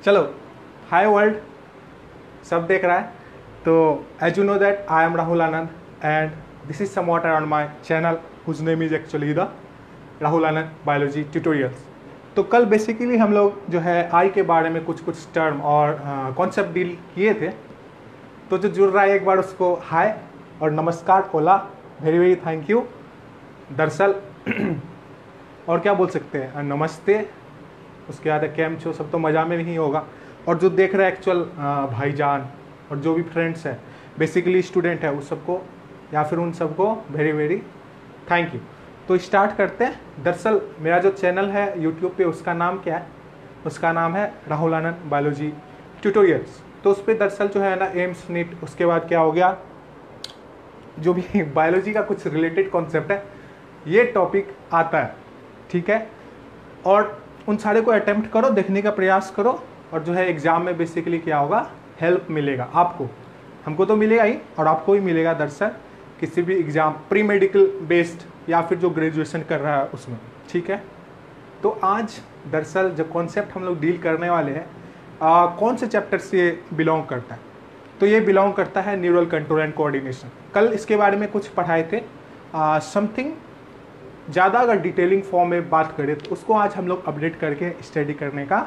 चलो, हाय वर्ल्ड, सब देख रहा है। तो as you know that I am Rahul Anand and this is somewhat around my channel whose name is actually the Rahul Anand biology tutorials. तो कल बेसिकली हम लोग जो है आई के बारे में कुछ कुछ टर्म और कॉन्सेप्ट डील किए थे। तो जो जुड़ रहा है एक बार उसको हाय और नमस्कार बोला, वेरी वेरी थैंक यू। दरअसल और क्या बोल सकते हैं, नमस्ते, उसके बाद कैम छो, सब तो मज़ा में नहीं होगा। और जो देख रहे हैं एक्चुअल भाईजान और जो भी फ्रेंड्स हैं बेसिकली स्टूडेंट है उस सबको या फिर उन सबको वेरी वेरी थैंक यू। तो स्टार्ट करते हैं। दरअसल मेरा जो चैनल है यूट्यूब पे उसका नाम क्या है, उसका नाम है राहुल आनंद बायोलॉजी ट्यूटोरियल्स। तो उस पर दरअसल जो है ना एम्स नीट, उसके बाद क्या हो गया, जो भी बायोलॉजी का कुछ रिलेटेड कॉन्सेप्ट है ये टॉपिक आता है, ठीक है। और उन सारे को अटेम्प्ट करो, देखने का प्रयास करो, और जो है एग्ज़ाम में बेसिकली क्या होगा, हेल्प मिलेगा आपको, हमको तो मिलेगा ही और आपको भी मिलेगा। दरअसल किसी भी एग्ज़ाम प्री मेडिकल बेस्ड या फिर जो ग्रेजुएशन कर रहा है उसमें, ठीक है। तो आज दरअसल जो कॉन्सेप्ट हम लोग डील करने वाले हैं कौन से चैप्टर से ये बिलोंग करता है, तो ये बिलोंग करता है न्यूरल कंट्रोल एंड कोऑर्डिनेशन। कल इसके बारे में कुछ पढ़ाए थे, समथिंग ज़्यादा अगर डिटेलिंग फॉर्म में बात करें तो उसको आज हम लोग अपडेट करके स्टडी करने का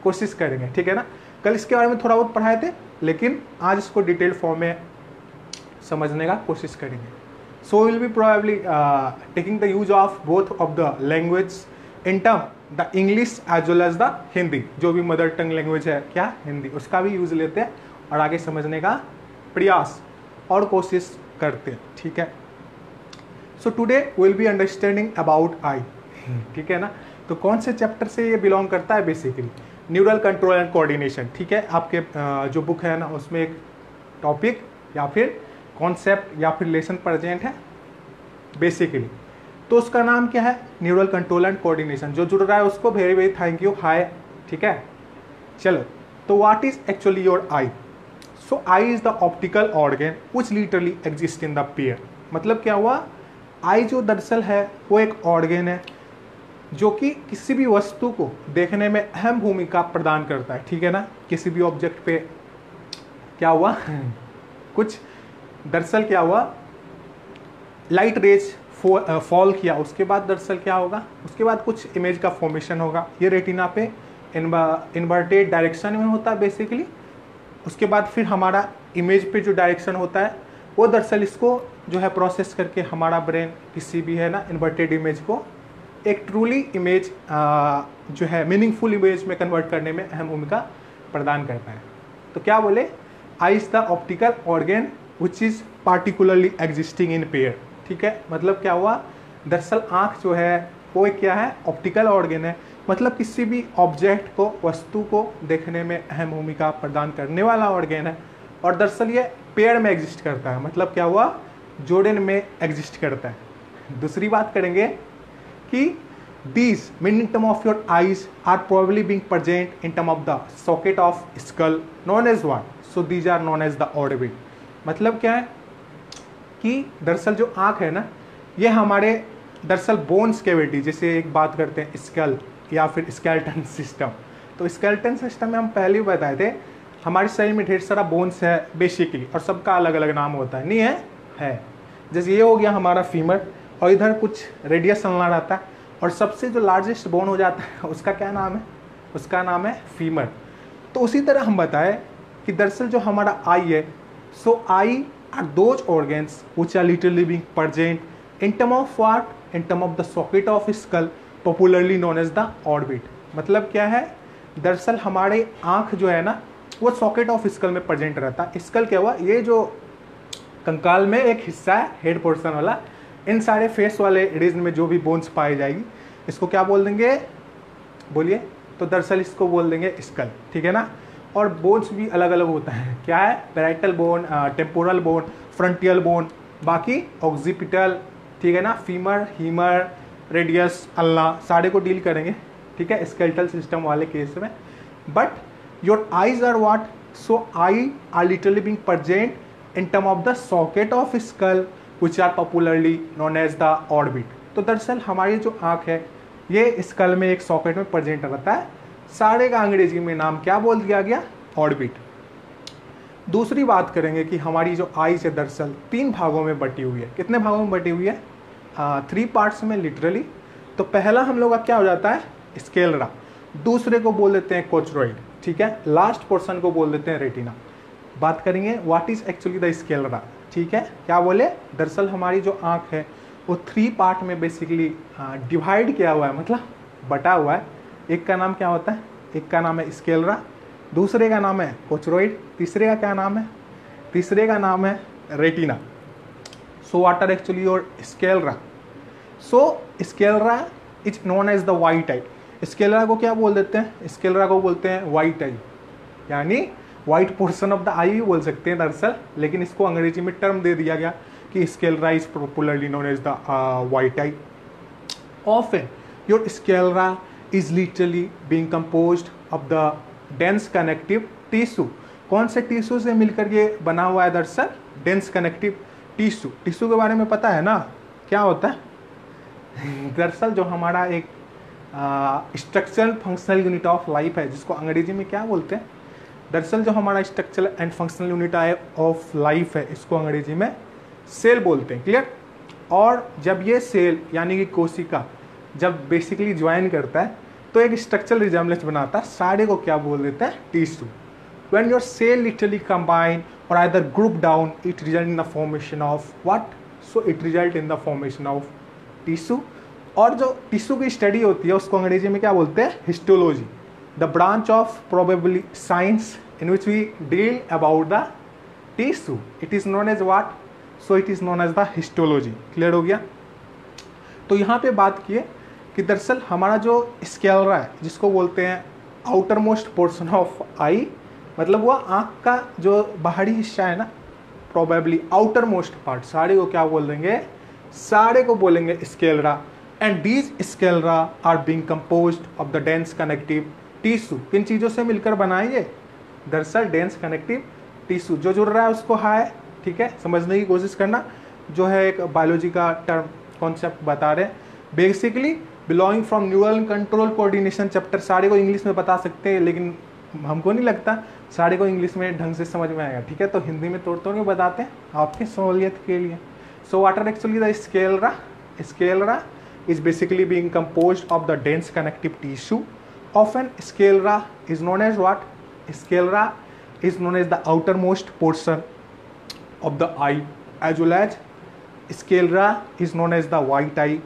कोशिश करेंगे, ठीक है ना। कल इसके बारे में थोड़ा बहुत पढ़ाए थे लेकिन आज इसको डिटेल फॉर्म में समझने का कोशिश करेंगे। So will be probably taking the use of both of the language in term the English as well as the Hindi. जो भी मदर टंग लैंग्वेज है क्या, हिंदी, उसका भी यूज़ लेते हैं और आगे समझने का प्रयास और कोशिश करते हैं, ठीक है। So today will be understanding about I, ठीक है ना। तो कौन से चैप्टर से ये बिलोंग करता है, basically neural control and coordination, ठीक है। आपके जो बुक है ना उसमें एक टॉपिक या फिर कॉन्सेप्ट या फिर लेसन प्रेजेंट है बेसिकली। तो उसका नाम क्या है, न्यूरल कंट्रोल एंड कोऑर्डिनेशन। जो जुड़ रहा है उसको वेरी वेरी थैंक यू, हाय, ठीक है। चलो, तो what is actually your I. So I is the optical organ which literally exist in the pair. मतलब क्या हुआ, आई जो दरअसल है वो एक ऑर्गन है जो कि किसी भी वस्तु को देखने में अहम भूमिका प्रदान करता है, ठीक है ना। किसी भी ऑब्जेक्ट पे क्या हुआ कुछ दरअसल क्या हुआ, लाइट रेज फॉल किया, उसके बाद दरअसल क्या होगा, उसके बाद कुछ इमेज का फॉर्मेशन होगा। ये रेटिना पे इन्वर्टेड डायरेक्शन में होता है बेसिकली। उसके बाद फिर हमारा इमेज पे जो डायरेक्शन होता है वो दरअसल इसको जो है प्रोसेस करके हमारा ब्रेन किसी भी है ना इन्वर्टेड इमेज को एक ट्रूली इमेज जो है मीनिंगफुल इमेज में कन्वर्ट करने में अहम भूमिका प्रदान करता है। तो क्या बोले, eye is the optical organ which is particularly existing in pair, ठीक है। मतलब क्या हुआ, दरअसल आँख जो है वो क्या है, ऑप्टिकल ऑर्गन है, मतलब किसी भी ऑब्जेक्ट को, वस्तु को देखने में अहम भूमिका प्रदान करने वाला ऑर्गन है। और दरअसल ये पेयर में एग्जिस्ट करता है, मतलब क्या हुआ, जोड़न में एग्जिस्ट करता है। दूसरी बात करेंगे कि these meaning term of your eyes are probably being present in term of the socket of skull known as what, so these are known as the orbit। मतलब क्या है कि दरअसल जो आँख है ना ये हमारे दरअसल बोन्स कैविटी, जैसे एक बात करते हैं स्कल या फिर स्केलेटन सिस्टम। तो स्केलेटन सिस्टम में हम पहले भी बताए थे हमारे शरीर में ढेर सारा बोन्स है बेसिकली, और सबका अलग अलग नाम होता है, नहीं है। जैसे ये हो गया हमारा फीमर, और इधर कुछ रेडियस चलना रहता है, और सबसे जो लार्जेस्ट बोन हो जाता है उसका क्या नाम है, उसका नाम है फीमर। तो उसी तरह हम बताएं कि दरअसल जो हमारा आई है, so eye are those organs which are literally being present in term of what, in term of the socket of skull popularly known as the orbit. मतलब क्या है, दरअसल हमारे आँख जो है ना वो सॉकेट ऑफ स्कल में प्रेजेंट रहता है। स्कल क्या हुआ, ये जो कंकाल में एक हिस्सा है हेड पोर्शन वाला, इन सारे फेस वाले रीजन में जो भी बोन्स पाई जाएगी इसको क्या बोल देंगे, बोलिए। तो दरअसल इसको बोल देंगे स्कल, ठीक है ना। और बोन्स भी अलग अलग होता है, क्या है, parietal bone, temporal bone, frontal bone, बाकी ऑक्सीपिटल, ठीक है ना, फीमर, हीमर, रेडियस, अल्ला, सारे को डील करेंगे, ठीक है, स्केलेटल सिस्टम वाले केस में। But your eyes are what, so eye are literally being present in term of the socket of skull which are popularly known as the orbit. तो दरअसल हमारी जो आँख है ये स्कल में एक सॉकेट में प्रेजेंट रहता है, सारे का अंग्रेजी में नाम क्या बोल दिया गया, ऑर्बिट। दूसरी बात करेंगे कि हमारी जो आइज है दरअसल 3 भागों में बटी हुई है। कितने भागों में बटी हुई है, 3 पार्ट्स में लिटरली। तो पहला हम लोग का क्या हो जाता है, स्केलरा, दूसरे को बोल देते हैं कोचरॉइड, ठीक है, लास्ट पोर्शन को बोल देते हैं रेटिना। बात करेंगे what is actually the sclera, ठीक है, क्या बोले, दरअसल हमारी जो आँख है वो 3 पार्ट में बेसिकली डिवाइड किया हुआ है, मतलब बटा हुआ है। एक का नाम क्या होता है, एक का नाम है स्केलरा, दूसरे का नाम है कोचरॉइड, तीसरे का क्या नाम है, तीसरे का नाम है retina. So what are actually your sclera, so sclera is known as the white eye. Sclera को क्या बोल देते हैं, स्केलरा को बोलते हैं वाइट आई, यानी वाइट पोर्शन ऑफ द आई भी बोल सकते हैं दरअसल, लेकिन इसको अंग्रेजी में टर्म दे दिया गया कि sclera is popularly known as the white eye. Often your sclera is literally being composed of the dense connective tissue। कौन से टिश्यू से मिलकर ये बना हुआ है दरअसल, डेंस कनेक्टिव टिश्यू। टिश्यू के बारे में पता है ना क्या होता है, दरअसल जो हमारा एक structural functional unit of life है, जिसको अंग्रेजी में क्या बोलते हैं, दरअसल जो हमारा structural and functional unit of life है, इसको अंग्रेजी में सेल बोलते हैं, क्लियर। और जब ये सेल यानी कि कोशिका जब बेसिकली ज्वाइन करता है तो एक स्ट्रक्चरल रिजेम्बलेंस बनाता है, सारे को क्या बोल देते हैं, tissue. When your cell literally combine और either group down, it result in the formation of what, so it result in the formation of tissue. और जो टिश्यू की स्टडी होती है उसको अंग्रेजी में क्या बोलते हैं, histology, the branch of probably science in which we deal about the tissue, it is known as what, so it is known as the histology. Clear हो गया। तो यहाँ पे बात किए कि दरअसल हमारा जो स्केलरा है, जिसको बोलते हैं आउटर मोस्ट पोर्शन ऑफ आई, मतलब वो आँख का जो बाहरी हिस्सा है ना, प्रोबेबली आउटर मोस्ट पार्ट, सारे को क्या बोल देंगे, सारे को बोलेंगे sclera. And these sclera are being composed of the dense connective tissue. किन चीज़ों से मिलकर बनाए ये, दरअसल डेंस कनेक्टिव टिश्यू। जो जुड़ रहा है उसको हाय, ठीक है, समझने की कोशिश करना, जो है एक बायोलॉजी का टर्म कॉन्सेप्ट बता रहे हैं। Basically belonging from neural control coordination chapter, सारे को इंग्लिश में बता सकते हैं, लेकिन हमको नहीं लगता सारे को इंग्लिश में ढंग से समझ में आएगा, ठीक है, तो हिंदी में तोड़ तोड़ के बताते हैं आपकी सहूलियत के लिए। So what are actually the sclera, sclera is basically being composed of the dense connective tissue. Often sclera is known as what? Sclera is known as the outermost portion of the eye, as well as sclera is known as the white eye,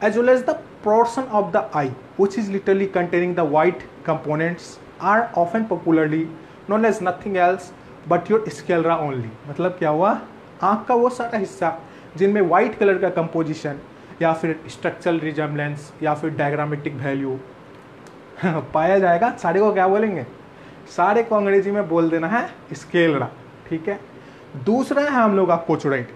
as well as the portion of the eye which is literally containing the white components are often popularly known as nothing else but your sclera only। मतलब क्या हुआ, आँख का वो सारा हिस्सा जिनमें white colour का कंपोजिशन या फिर स्ट्रक्चरल रिजेम्बलेंस या फिर डायग्रामेटिक वैल्यू पाया जाएगा, सारे को क्या बोलेंगे, सारे को अंग्रेजी में बोल देना है स्केलरा, ठीक है। दूसरा है हम लोग का कोचरॉइड।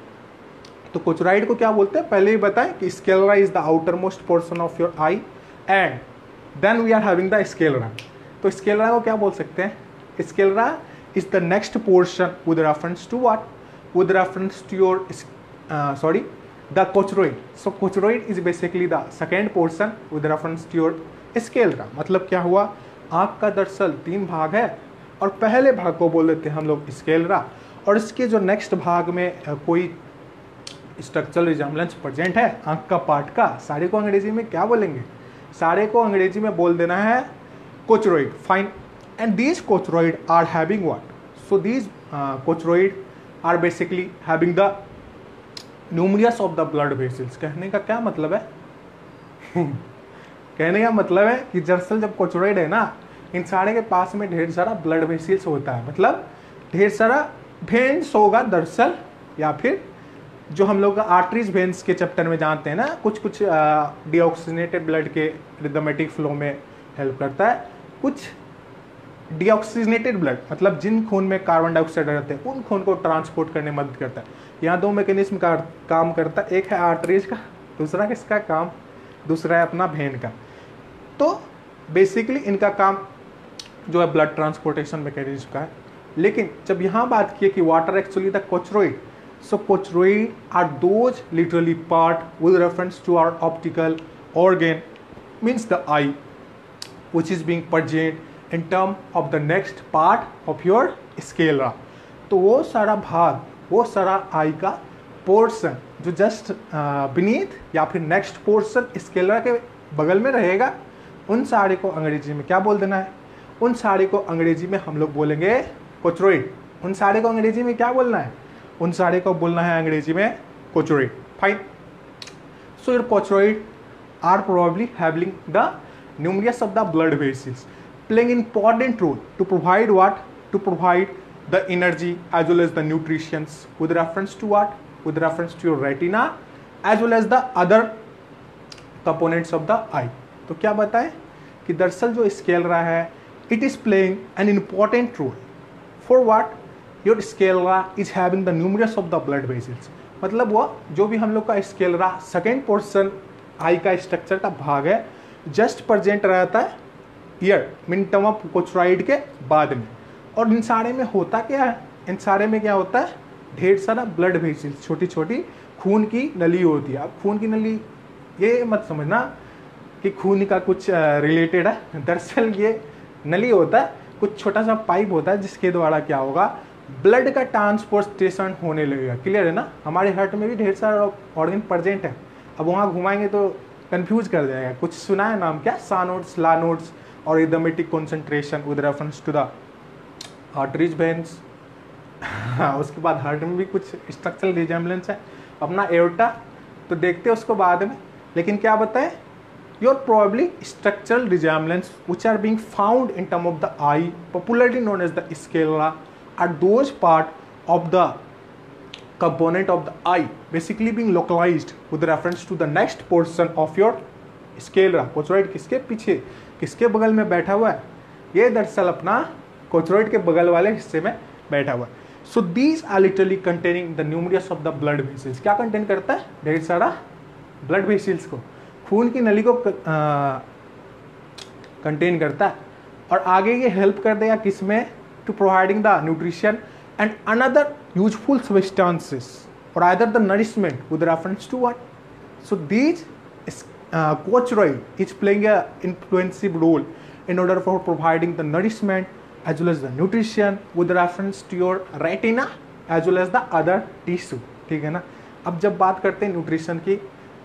तो कोचरॉइड को क्या बोलते हैं, पहले ही बताएं कि sclera is the outer most portion of your eye and then we are having the sclera. तो स्केलरा को क्या बोल सकते हैं, sclera is the next portion with reference to what, with reference to your the cochroid। So cochroid is basically the second portion with reference to your sclera। मतलब क्या हुआ, आँख का दरअसल 3 भाग है और पहले भाग को बोल देते हैं हम लोग स्केलरा, और इसके जो नेक्स्ट भाग में कोई स्ट्रक्चरल रिजेम्बलेंस प्रेजेंट है आँख का पार्ट का, सारे को अंग्रेजी में क्या बोलेंगे, सारे को अंग्रेजी में बोल देना है choroid. Fine. And these choroid are having what, so these choroid are basically having the numerous of the blood vessels. कहने का क्या मतलब है कहने का मतलब है कि दरअसल जब कोचरॉइड है ना, इन सारे के पास में ढेर सारा ब्लड वेसल्स होता है, मतलब ढेर सारा वेन्स होगा दरअसल, या फिर जो हम लोग आर्टरीज वेन्स के चैप्टर में जानते हैं ना, कुछ कुछ डीऑक्सीजनेटेड ब्लड के रिदमेटिक फ्लो में हेल्प करता है, कुछ डीऑक्सीजनेटेड ब्लड मतलब जिन खून में कार्बन डाइऑक्साइड रहते हैं उन खून को ट्रांसपोर्ट करने में मदद करता है। यहाँ 2 मैकेनिज्म का काम करता है, एक है आर्टरीज का, दूसरा किसका काम, दूसरा है अपना वेन का। तो बेसिकली इनका काम जो है ब्लड ट्रांसपोर्टेशन मैकेनिज्म का है। लेकिन जब यहाँ बात की कि what are actually the choroid, so choroid are those literally part with reference to our optical organ means the eye, which is being present in term of the next part of your sclera। तो वो सारा भाग, वो सारा आई का portion जो just beneath या फिर नेक्स्ट पोर्शन स्केलरा के बगल में रहेगा, उन सारे को अंग्रेजी में क्या बोल देना है? उन सारे को अंग्रेजी में हम लोग बोलेंगे कोचरोइड। उन सारे को अंग्रेजी में क्या बोलना है? उन सारे को बोलना है अंग्रेजी में choroid. Fine. So your choroid are probably having the numerous of the blood vessels playing important role to provide what? To provide the energy as well as the nutrition with reference to what? With reference to your retina as well as the other components of the eye। तो क्या बताएं कि दरअसल जो sclera है it is playing an important role for what? Your sclera is having the numerous of the blood vessels। मतलब वो जो भी हम लोग का स्केलरा सेकेंड पोर्शन आई का स्ट्रक्चर का भाग है जस्ट प्रेजेंट रहता है ईयर मिनटम ऑफ कोचरोइड के बाद में। और इन सारे में होता क्या है? इन सारे में क्या होता है? ढेर सारा ब्लड वेसल्स, छोटी छोटी खून की नली होती है। अब खून की नली ये मत समझना कि खून का कुछ रिलेटेड है, दरअसल ये नली होता है, कुछ छोटा सा पाइप होता है जिसके द्वारा क्या होगा? ब्लड का ट्रांसपोर्टेशन होने लगेगा। क्लियर है ना? हमारे हार्ट में भी ढेर सारा ऑर्गन प्रेजेंट है, अब वहाँ घुमाएंगे तो कंफ्यूज कर जाएगा। कुछ सुना है नाम क्या? सानोड्स, लानोड्स और इदमेटिक concentration with reference to the arteries veins. उसके बाद हार्ट में भी कुछ स्ट्रक्चरल रिजेम्बलेंस है, अपना एओर्टा, तो देखते हैं उसको बाद में। लेकिन क्या बताएं? Your probably structural resemblance which are being found in term of the eye popularly known as the sclera are those part of the component of the eye basically being localized with reference to the next portion of your sclera। कोचरोइड किसके पीछे, किसके बगल में बैठा हुआ है? ये दरअसल अपना कोचरोइड के बगल वाले हिस्से में बैठा हुआ है। So these are literally containing the numerous of the blood vessels. क्या कंटेन करता है? ढेर सारा ब्लड वेसल्स को, खून की नली को कंटेन करता है। और आगे ये हेल्प कर देगा किसमें? To providing the nutrition and another useful substances or either the nourishment with reference to what? So these cochroid is playing a influential role in order for providing the nourishment as well as the nutrition with reference to your retina as well as the other tissue। ठीक है ना? अब जब बात करते हैं nutrition की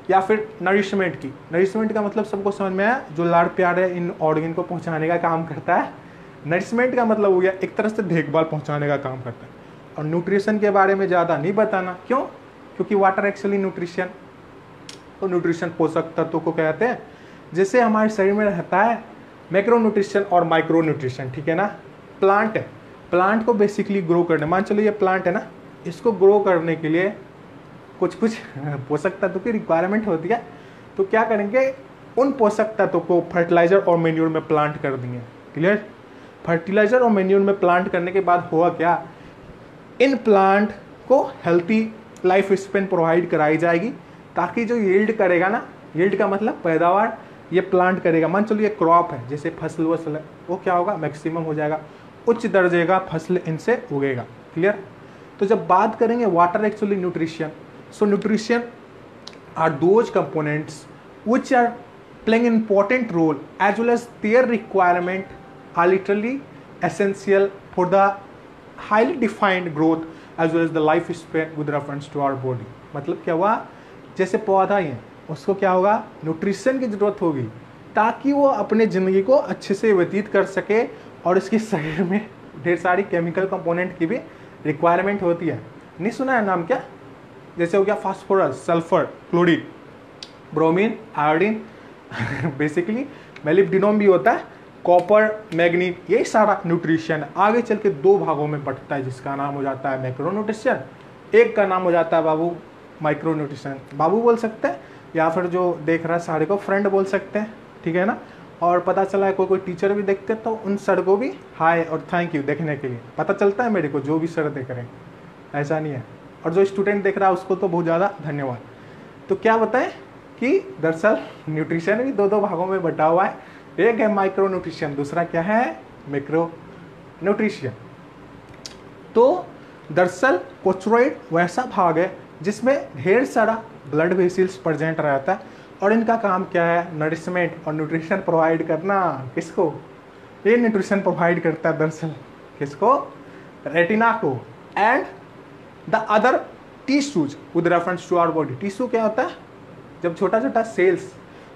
या फिर नरिशमेंट की, नरिशमेंट का मतलब सबको समझ में आया, जो लाड़ प्यार है इन ऑर्गन को पहुंचाने का काम करता है। नरिशमेंट का मतलब हो गया एक तरह से देखभाल पहुंचाने का काम करता है। और न्यूट्रिशन के बारे में ज़्यादा नहीं बताना, क्यों? क्योंकि वाटर एक्चुअली न्यूट्रिशन, तो न्यूट्रिशन पोषक तत्वों को कहते हैं। जैसे हमारे शरीर में रहता है मैक्रो न्यूट्रिशन और माइक्रो न्यूट्रिशन। ठीक है ना? प्लांट है, प्लांट को बेसिकली ग्रो करने, मान चलो ये प्लांट है ना, इसको ग्रो करने के लिए कुछ कुछ पोषक तत्व की रिक्वायरमेंट होती है। तो क्या करेंगे? उन पोषक तत्वों को फर्टिलाइजर और मेन्यूर में प्लांट कर देंगे। क्लियर? फर्टिलाइजर और मेन्यूर में प्लांट करने के बाद हुआ क्या? इन प्लांट को हेल्थी लाइफ स्पेन प्रोवाइड कराई जाएगी ताकि जो यील्ड करेगा ना, यील्ड का मतलब पैदावार, ये प्लांट करेगा। मान चलो ये क्रॉप है, जैसे फसल वसल है, वो क्या होगा? मैक्सिमम हो जाएगा, उच्च दर्जे का फसल इनसे उगेगा। क्लियर? तो जब बात करेंगे water actually nutrition, so nutrition are those components which are playing important role as well as their requirement are literally essential for the highly defined growth as well as the life span with reference to our body। मतलब क्या हुआ? जैसे पौधा ही है, उसको क्या होगा? Nutrition की जरूरत होगी ताकि वो अपने ज़िंदगी को अच्छे से व्यतीत कर सके, और इसके शरीर में ढेर सारी केमिकल कंपोनेंट की भी रिक्वायरमेंट होती है। नहीं सुना है नाम क्या? जैसे हो गया phosphorus, sulphur, chlorine, bromine, iodine, basically molybdenum भी होता है, कॉपर, मैग्नीज, ये सारा न्यूट्रिशन है। आगे चल के दो भागों में बंटता है जिसका नाम हो जाता है मैक्रो न्यूट्रिशन, एक का नाम हो जाता है बाबू माइक्रो न्यूट्रिशन। बाबू बोल सकते हैं या फिर जो देख रहा है सारे को फ्रेंड बोल सकते हैं। ठीक है ना? और पता चला है कोई टीचर भी देखते तो उन सर को भी हाय और थैंक यू देखने के लिए पता चलता है मेरे को, जो भी सर देख रहे हैं, ऐसा नहीं है। और जो स्टूडेंट देख रहा है उसको तो बहुत ज़्यादा धन्यवाद। तो क्या बताएं कि दरअसल न्यूट्रिशन भी दो भागों में बटा हुआ है, एक है माइक्रो न्यूट्रिशन, दूसरा क्या है? Macro nutrition. तो दरअसल कोचरोइड वैसा भाग है जिसमें ढेर सारा ब्लड वेसल्स प्रेजेंट रहता है और इनका काम क्या है, नरिशमेंट और न्यूट्रिशन प्रोवाइड करना। किसको, ये न्यूट्रिशन प्रोवाइड करता है दरअसल, किसको, रेटिना को। And the other tissues with reference to our body. Tissue क्या होता है, जब छोटा छोटा सेल्स,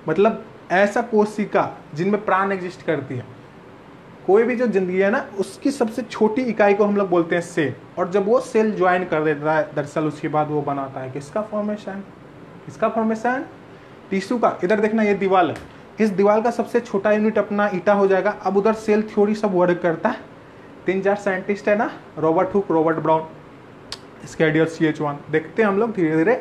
मतलब ऐसा कोशिका जिनमें प्राण एग्जिस्ट करती है, कोई भी जो जिंदगी है ना, उसकी सबसे छोटी इकाई को हम लोग बोलते हैं सेल। और जब वो सेल ज्वाइन कर देता है दरअसल, उसके बाद वो बनाता है किसका फॉर्मेशन, किसका फॉर्मेशन, टिश्यू का। इधर देखना, ये दीवार है, इस दीवार का सबसे छोटा यूनिट अपना ईटा हो जाएगा। अब उधर सेल थ्योरी सब वर्क करता है। 3-4 साइंटिस्ट है ना, रॉबर्ट हुक, रॉबर्ट ब्राउन, स्कैडियर CH1, देखते हैं हम लोग धीरे धीरे।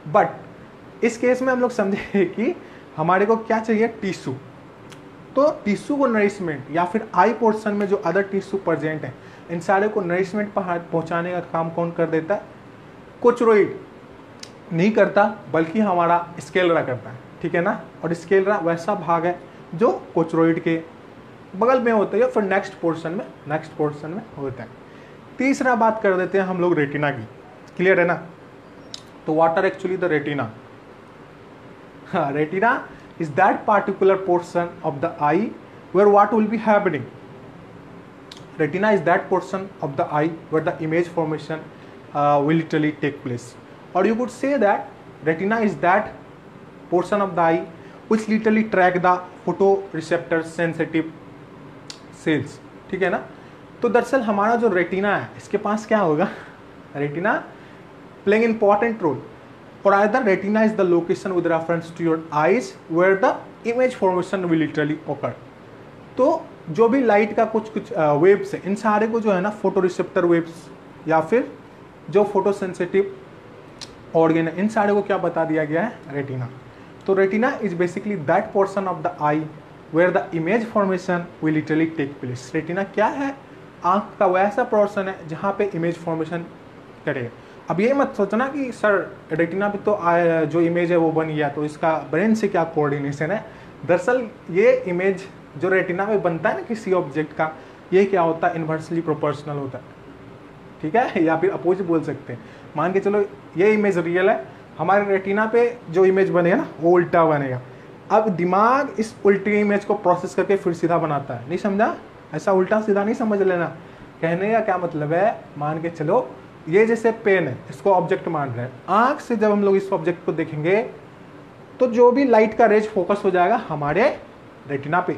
बट इस केस में हम लोग समझे कि हमारे को क्या चाहिए, टिश्यू। तो टिश्यू को नरिशमेंट, या फिर आई पोर्शन में जो अदर टिश्यू प्रेजेंट है, इन सारे को नरिशमेंट पहुंचाने का काम कौन कर देता है, कोचरोइड नहीं करता, बल्कि हमारा स्केलरा करता है, ठीक है ना। और स्केलरा वैसा भाग है जो कोचरोइड के बगल में होता है या फिर नेक्स्ट पोर्शन में होता है। तीसरा बात कर देते हैं हम लोग रेटिना की, क्लियर है ना। तो what are actually the retina, retina is that particular portion of the eye where what will be happening. Retina is that portion of the eye where the image formation will literally take place. Or you could say that retina is that portion of the eye which literally track the photoreceptor sensitive cells, ठीक है ना। तो दरअसल हमारा जो retina है, इसके पास क्या होगा, retina playing important role. Or either retina is the location with reference to your eyes where the image formation will literally occur. तो जो भी लाइट का कुछ वेव्स है, इन सारे को जो है ना फोटोरिसेप्टर वेव्स या फिर जो फोटो सेंसिटिव ऑर्गन है, इन सारे को क्या बता दिया गया है, रेटिना। तो retina is basically that portion of the eye where the image formation will literally take place. Retina क्या है, आंख का वैसा पोर्शन है जहाँ पे इमेज फॉर्मेशन करेगा। अब ये मत सोचना कि सर रेटिना पे तो जो इमेज है वो बन गया, तो इसका ब्रेन से क्या कोऑर्डिनेशन है। दरअसल ये इमेज जो रेटिना में बनता है ना किसी ऑब्जेक्ट का, ये क्या होता है, इन्वर्सली प्रोपोर्शनल होता है, ठीक है, या फिर अपोजिट बोल सकते हैं। मान के चलो ये इमेज रियल है, हमारे रेटिना पे जो इमेज बनेगा ना वो उल्टा बनेगा। अब दिमाग इस उल्टी इमेज को प्रोसेस करके फिर सीधा बनाता है, नहीं समझा, ऐसा उल्टा सीधा नहीं समझ लेना। कहने का क्या मतलब है, मान के चलो ये जैसे पेन है, इसको ऑब्जेक्ट मान रहे हैं, आंख से जब हम लोग इस ऑब्जेक्ट को देखेंगे तो जो भी लाइट का रेज फोकस हो जाएगा हमारे रेटिना पे,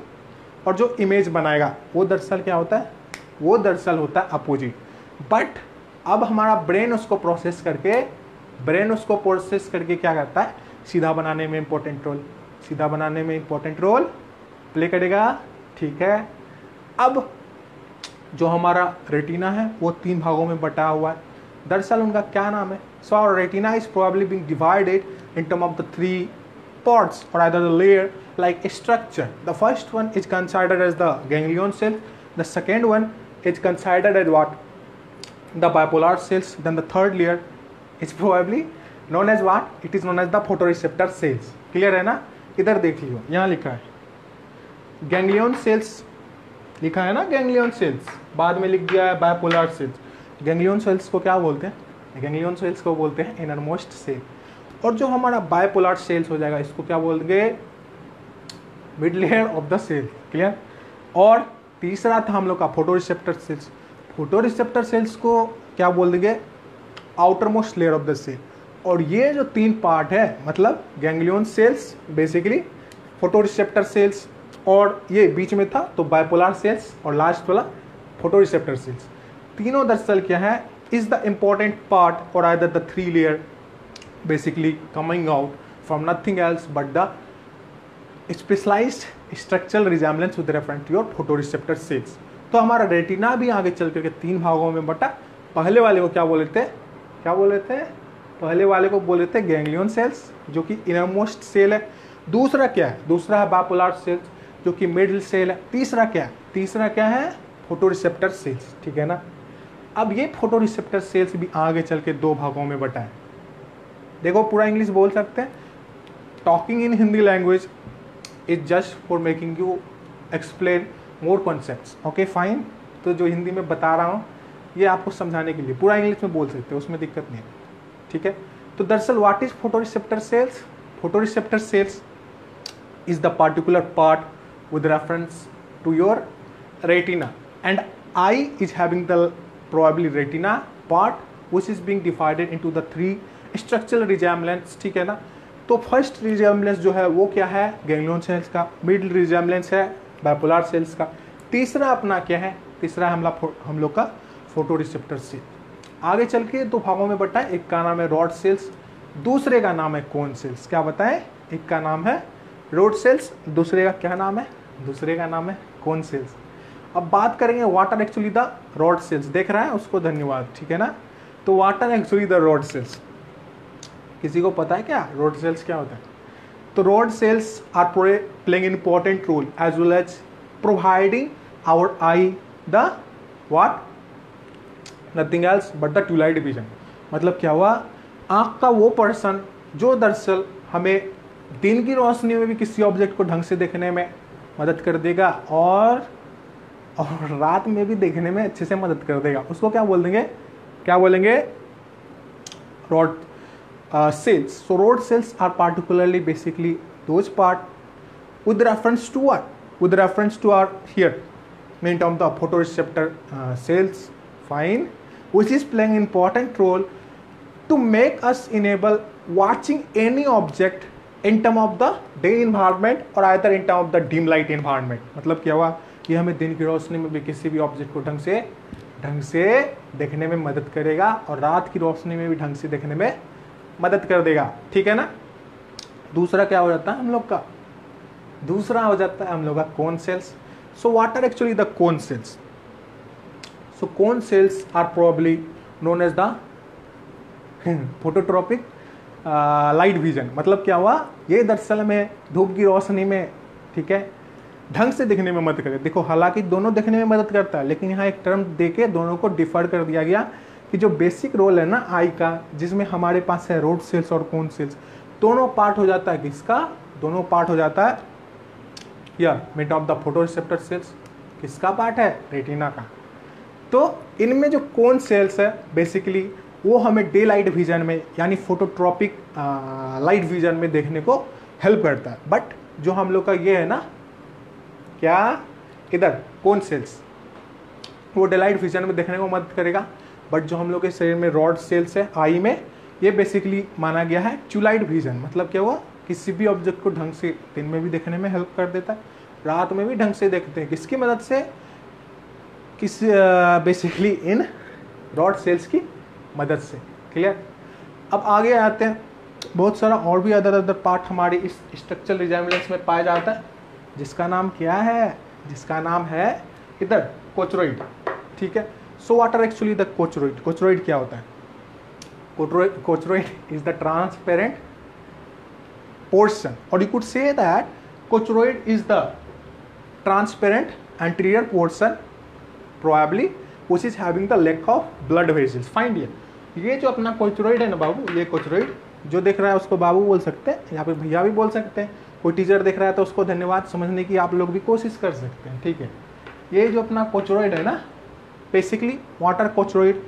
और जो इमेज बनाएगा वो दरअसल क्या होता है, वो दरअसल होता है अपोजिट। बट अब हमारा ब्रेन उसको प्रोसेस करके क्या करता है, सीधा बनाने में इंपॉर्टेंट रोल प्ले करेगा, ठीक है। अब जो हमारा रेटिना है वो 3 भागों में बटा हुआ है, दरअसल उनका क्या नाम है। So our retina is probably being divided in term of the 3 parts or either the layer like a structure. The first one is considered as the ganglion cell, the second one is considered as what, the bipolar cells, then the third layer is probably known as what, it is known as the photoreceptor cells. Clear है ना। इधर देख लियो, यहाँ लिखा है ganglion cells, लिखा है ना ganglion cells, बाद में लिख दिया है bipolar cells। गैंग्लियन सेल्स को क्या बोलते हैं, गैंग्लियन सेल्स को बोलते हैं इनरमोस्ट सेल। और जो हमारा बायपोलर सेल्स हो जाएगा, इसको क्या बोलेंगे, mid layer of the cell, clear. और तीसरा था हम लोग का फोटोरिसेप्टर सेल्स। फोटोरिसेप्टर सेल्स को क्या बोल देंगे, outer most layer of the cell. और ये जो 3 पार्ट है, मतलब ganglion cells basically, photoreceptor cells, और ये बीच में था तो बायपोलर सेल्स, और लास्ट वाला फोटोरिसेप्टर सेल्स। तीनों दरअसल क्या है, इज द इम्पॉर्टेंट पार्ट और either the 3 layer basically coming out from nothing else but the specialized structural resemblance with reference to your photoreceptor cells. तो हमारा रेटिना भी आगे चल करके 3 भागों में बटा। पहले वाले को क्या बोले थे, पहले वाले को बोले थे गैंग्लियन सेल्स जो कि इनरमोस्ट सेल है। दूसरा क्या है, दूसरा है बायपोलर सेल्स जो कि मिडिल सेल है। तीसरा क्या है, फोटोरिसेप्टर सेल्स, ठीक है ना। अब ये फोटोरिसेप्टर सेल्स भी आगे चल के 2 भागों में बटा है। देखो पूरा इंग्लिश बोल सकते हैं, talking in Hindi language is just for making you explain more concepts, okay fine. तो जो हिंदी में बता रहा हूँ ये आपको समझाने के लिए, पूरा इंग्लिश में बोल सकते हो, उसमें दिक्कत नहीं है, ठीक है। तो दरअसल what is photoreceptor sales, photoreceptor sales is the particular part with reference to your retina, and eye is having the probably retina part which is being divided into the three structural resemblance, ठीक है ना। तो first resemblance जो है वो क्या है, ganglion cells का। मिडिल रिजेम्बलेंस है बाइपोलर सेल्स का। तीसरा अपना क्या है, तीसरा हम लोग का फोटो रिसेप्टर सेल। आगे चल के दो भागों में बटा है, एक का नाम है रॉड सेल्स, दूसरे का नाम है कोन सेल्स। क्या बताएं, एक का नाम है रॉड सेल्स, दूसरे का क्या नाम है, दूसरे का नाम है कोन सेल्स। अब बात करेंगे what are actually the rod cells. देख रहा है उसको, धन्यवाद, ठीक है ना। तो what are actually the rod cells, किसी को पता है क्या रॉड सेल्स क्या होता है? तो rod cells are playing important role as well as providing our eye the what, nothing else but the twilight vision. मतलब क्या हुआ, आँख का वो पर्सन जो दरअसल हमें दिन की रोशनी में भी किसी ऑब्जेक्ट को ढंग से देखने में मदद कर देगा और रात में भी देखने में अच्छे से मदद कर देगा, उसको क्या बोल देंगे, क्या बोलेंगे, rod cells. So rod cells are particularly basically those part with reference to what? With reference to our here in terms of photoreceptor cells, fine, which is playing important role to make us enable watching any object in term of the day environment or either in term of the dim light environment. मतलब क्या हुआ, ये हमें दिन की रोशनी में भी किसी भी ऑब्जेक्ट को ढंग से देखने में मदद करेगा और रात की रोशनी में भी ढंग से देखने में मदद कर देगा, ठीक है ना। दूसरा क्या हो जाता है हम लोग का, दूसरा हो जाता है हम लोग का cone cells. So what are actually the cone cells? So cone cells are probably known as the phototropic light vision. मतलब क्या हुआ, ये दरअसल में धूप की रोशनी में, ठीक है, ढंग से देखने में मदद करे। देखो हालांकि दोनों देखने में मदद करता है, लेकिन यहाँ एक टर्म देके दोनों को डिफर कर दिया गया कि जो बेसिक रोल है ना आई का, जिसमें हमारे पास है रोड सेल्स और कोन सेल्स, दोनों पार्ट हो जाता है किसका, दोनों पार्ट हो जाता है या mid of the photo receptor cells, किसका पार्ट है, रेटिना का। तो इनमें जो कोन सेल्स है बेसिकली वो हमें डे लाइट विजन में यानी फोटोट्रॉपिक लाइट विजन में देखने को हेल्प करता है। बट जो हम लोग का ये है ना, क्या इधर कोन सेल्स, वो डे लाइट विजन में देखने को मदद करेगा। बट जो हम लोग के शरीर में रॉड सेल्स है आई में, ये बेसिकली माना गया है टू लाइट विजन। मतलब क्या हुआ, किसी भी ऑब्जेक्ट को ढंग से दिन में भी देखने में हेल्प कर देता है, रात में भी ढंग से देखते हैं, किसकी मदद से, किस बेसिकली इन रॉड सेल्स की मदद से। क्लियर। अब आगे आते हैं, बहुत सारा और भी अदर पार्ट हमारी इस स्ट्रक्चरल रिजेम्बलेंस में पाया जाता है, जिसका नाम क्या है, जिसका नाम है इधर कोचरोइड, ठीक है। So what are actually the choroid? Choroid क्या होता है? Choroid is the transparent portion, और you could say that choroid is the transparent anterior portion probably which is having the lack of blood vessels. Find here. ये जो अपना choroid है ना बाबू, ये कोचरोइड जो देख रहा है उसको बाबू बोल सकते हैं, यहाँ पे भैया भी बोल सकते हैं, कोई टीचर देख रहा है तो उसको धन्यवाद समझने की आप लोग भी कोशिश कर सकते हैं, ठीक है। ये जो अपना कोचरोइड है ना, basically what are choroid?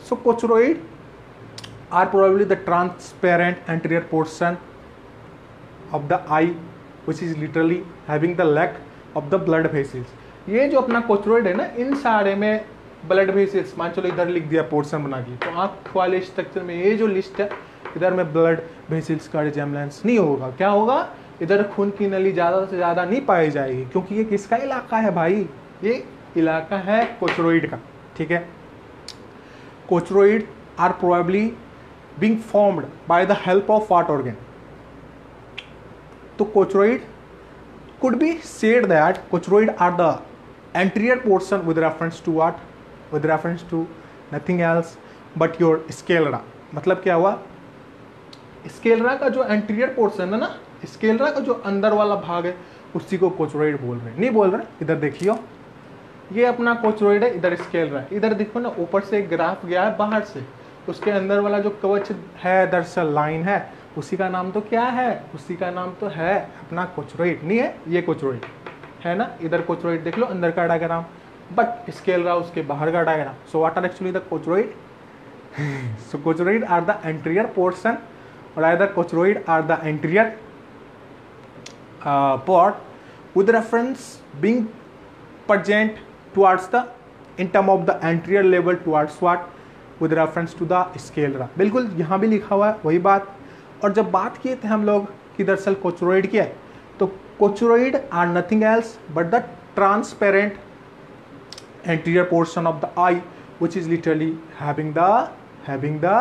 So choroid are probably the transparent anterior portion of the eye which is literally having the lack of the blood vessels. ये जो अपना कोचरोइड है ना, इन सारे में ब्लड वेसल्स, मान चलो इधर लिख दिया पोर्शन बना के, तो आँख वाले स्ट्रक्चर में ये जो लिस्ट है, इधर में ब्लड वेसल्स का रिजेम्बलेंस नहीं होगा। क्या होगा, इधर खून की नली ज़्यादा से ज़्यादा नहीं पाई जाएगी, क्योंकि ये किसका इलाका है भाई, ये इलाका है कोचरोइड का, ठीक है। कोचरोइड are probably being formed by the help of what organ? तो coracoid could be said that कोचरोइड are the anterior portion with reference to what? With reference to nothing else but your sclera. मतलब क्या हुआ, sclera का जो anterior portion है ना, sclera का जो अंदर वाला भाग है, उसी को कोचरोइड बोल रहे हैं, नहीं बोल रहे। इधर देखियो, ये अपना कोचरोइड है, इधर स्केलरा है। इधर देखो ना, ऊपर से एक ग्राफ गया है बाहर से, उसके अंदर वाला जो कवच है, दरअसल लाइन है, उसी का नाम तो क्या है, उसी का नाम तो है अपना कोचरोइड, नहीं है, ये कोचरोइड है ना। इधर कोचरोइड देख लो, अंदर का डायग्राम, बट स्केलरा उसके बाहर का diagram. So what are actually the choroid? So choroid are the anterior portion और either choroid are the anterior part with reference being present towards the in term of the anterior level towards what with reference to the sclera. बिल्कुल यहाँ भी लिखा हुआ है वही बात. और जब बात किए थे हम लोग कि दरअसल कोचरोइड क्या है, तो choroid are nothing else but the transparent anterior portion of the eye which is literally having the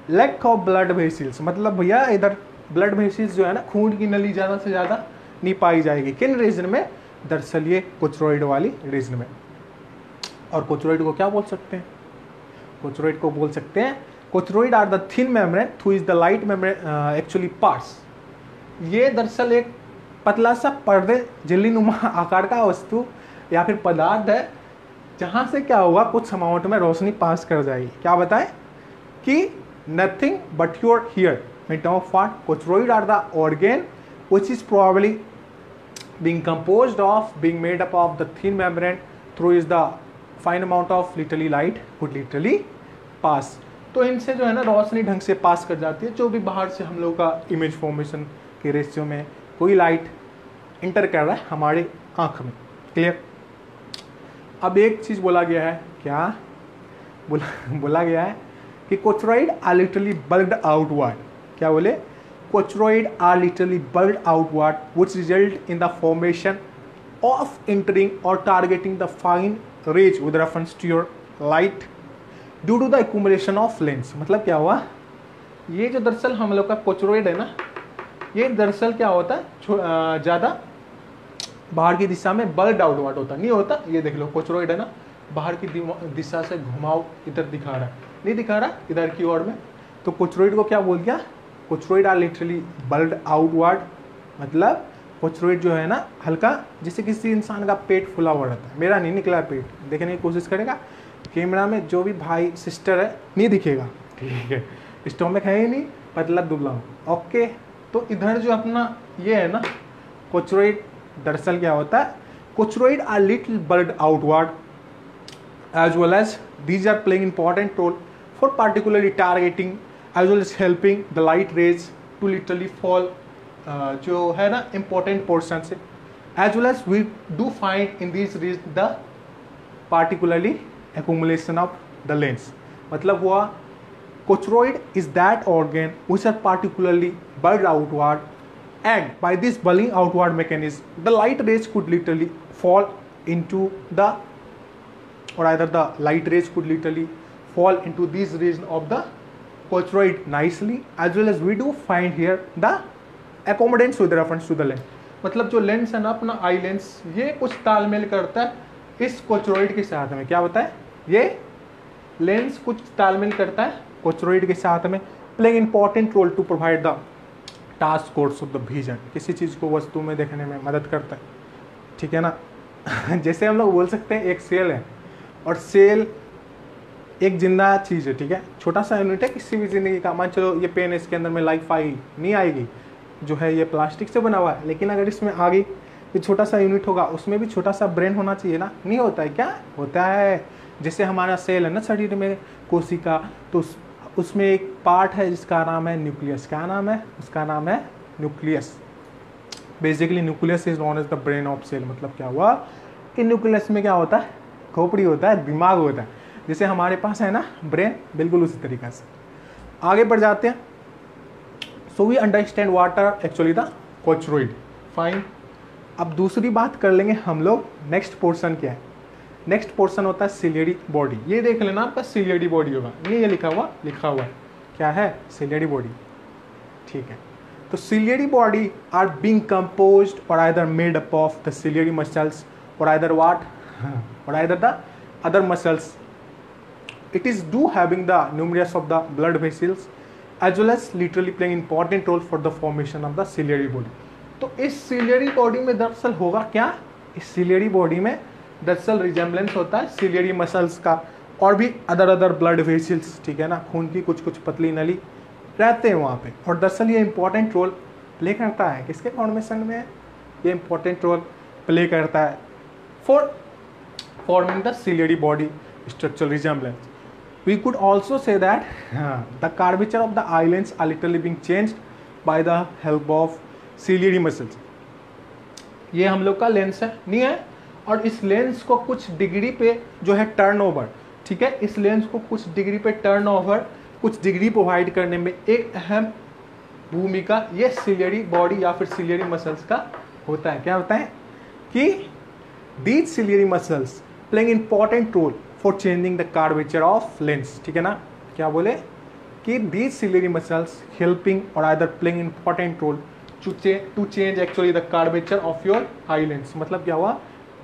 lack of blood vessels. मतलब भैया इधर ब्लड वेसिल्स जो है ना, खून की नली ज़्यादा से ज़्यादा नहीं पाई जाएगी. किन रीजन में? दरअसल ये कोचरोइड वाली रीजन में. और कोचरोइड को क्या बोल सकते हैं? कोचरोइड को बोल सकते हैं choroid are the thin membrane through is the light membrane actually parts. ये दरअसल एक पतला सा पर्दे झिल्ली नुमा आकार का वस्तु या फिर पदार्थ है जहाँ से क्या होगा, कुछ अमाउंट में रोशनी पास कर जाएगी. क्या बताएं कि nothing but your here in terms of what cochroid are the organ which is probably being composed of being made up of the thin membrane through is the fine amount of literally light could literally pass. तो इनसे जो है ना रोशनी ढंग से पास कर जाती है, जो भी बाहर से हम लोग का इमेज फॉर्मेशन के रेशियो में कोई लाइट इंटर कर रहा है हमारे आँख में. क्लियर? अब एक चीज़ बोला गया है, क्या बोला गया है कि choroid are literally bulged outward. क्या बोले? Choroid are literally bulged outward which result in the formation of entering और targeting the fine rays with reference to your light due to the accumulation of lens. मतलब क्या हुआ, ये जो दरअसल हम लोग का कोचरोइड है ना, ये दरअसल क्या होता है, ज़्यादा बाहर की दिशा में बल्ड आउटवर्ड होता नहीं होता. ये देख लो कोचरोइड है ना, बाहर की दिशा से घुमाव इधर दिखा रहा है, नहीं दिखा रहा इधर की ओर में. तो कोचरोइड को क्या बोल दिया? कोचरोइड आर लिटरली बल्ड आउटवर्ड. मतलब कोचरोइड जो है ना हल्का, जैसे किसी इंसान का पेट फुला हुआ रहता है. मेरा नहीं निकला पेट, देखने की कोशिश करेगा कैमरा में, जो भी भाई सिस्टर है नहीं दिखेगा, ठीक है. स्टोमक है ही नहीं, पतला दुबला. ओके, तो इधर जो अपना ये है ना कोचरोइड, दरअसल क्या होता है, कोचरोइड are little bulged outward as well as these are playing important role for particularly targeting as well as helping the light rays to literally fall जो है ना important portion से, as well as we do find in these rays the particularly accumulation of the lens. मतलब हुआ कोचरोइड is that organ which are particularly bulged outward, and by this bulging outward mechanism the light rays could literally fall into the, or either the light rays could literally fall into this region of the cochroid nicely, as well as we do find here the accommodants with reference to the lens. मतलब जो lens है ना अपना eye lens, ये कुछ तालमेल करता है इस कोचरोइड के साथ में. क्या बताए? ये लेंस कुछ तालमेल करता है कोचरोइड के साथ में, playing important role to provide the task course of the vision. किसी चीज़ को वस्तु में देखने में मदद करता है, ठीक है ना. जैसे हम लोग बोल सकते हैं एक सेल है, और सेल एक जिंदा चीज़ है, ठीक है, छोटा सा यूनिट है किसी भी जिंदगी का. मान चलो ये पेन है, इसके अंदर में लाइफ आई नहीं आएगी, जो है ये प्लास्टिक से बना हुआ है, लेकिन अगर इसमें आ गई, ये छोटा सा यूनिट होगा, उसमें भी छोटा सा ब्रेन होना चाहिए ना. नहीं होता है? क्या होता है? जैसे हमारा सेल है ना शरीर में, कोशिका, तो उसमें एक पार्ट है जिसका नाम है न्यूक्लियस. क्या नाम है उसका? नाम है nucleus. Basically nucleus is known as the brain of cell. मतलब क्या हुआ कि न्यूक्लियस में क्या होता है? खोपड़ी होता है, दिमाग होता है. जैसे हमारे पास है ना ब्रेन, बिल्कुल उसी तरीक़े से. आगे बढ़ जाते हैं. So we understand what are actually the choroid. Fine. अब दूसरी बात कर लेंगे हम लोग. नेक्स्ट पोर्शन क्या है? नेक्स्ट पोर्शन होता है सिलियरी बॉडी. ये देख लेना आपका सिलियरी बॉडी होगा, नहीं ये लिखा हुआ है. क्या है? Ciliary body. ठीक है. तो ciliary body are being composed और either made up of the ciliary muscles और either what or either the other muscles. It is do having the numerous of the blood vessels as well as literally playing important role for the formation of the ciliary body. तो इस ciliary body में दरअसल होगा क्या? इस ciliary body में दरअसल resemblance होता है सिलियरी मसल्स का और भी अदर ब्लड वेसल्स, ठीक है ना, खून की कुछ पतली नली रहते हैं वहाँ पे. और दरअसल ये इंपॉर्टेंट रोल प्ले करता है किसके फॉर्मेशन में? ये इंपॉर्टेंट रोल प्ले करता है for forming the ciliary body structural resemblance. We could also say that the curvature of the eyelids are literally being changed by the help of ciliary muscles. ये हम लोग का lens है, नहीं है, और इस लेंस को कुछ डिग्री पे जो है टर्न ओवर, ठीक है, इस लेंस को कुछ डिग्री पे टर्न ओवर, कुछ डिग्री प्रोवाइड करने में एक अहम भूमिका ये सिलियरी बॉडी या फिर सिलियरी मसल्स का होता है। क्या होता है कि these ciliary muscles playing important role for changing the curvature of lens, ठीक है ना, क्या बोले कि दीज सिलियरी मसल्स हेल्पिंग और either playing important role to change actually the curvature of your eye lens. मतलब क्या हुआ,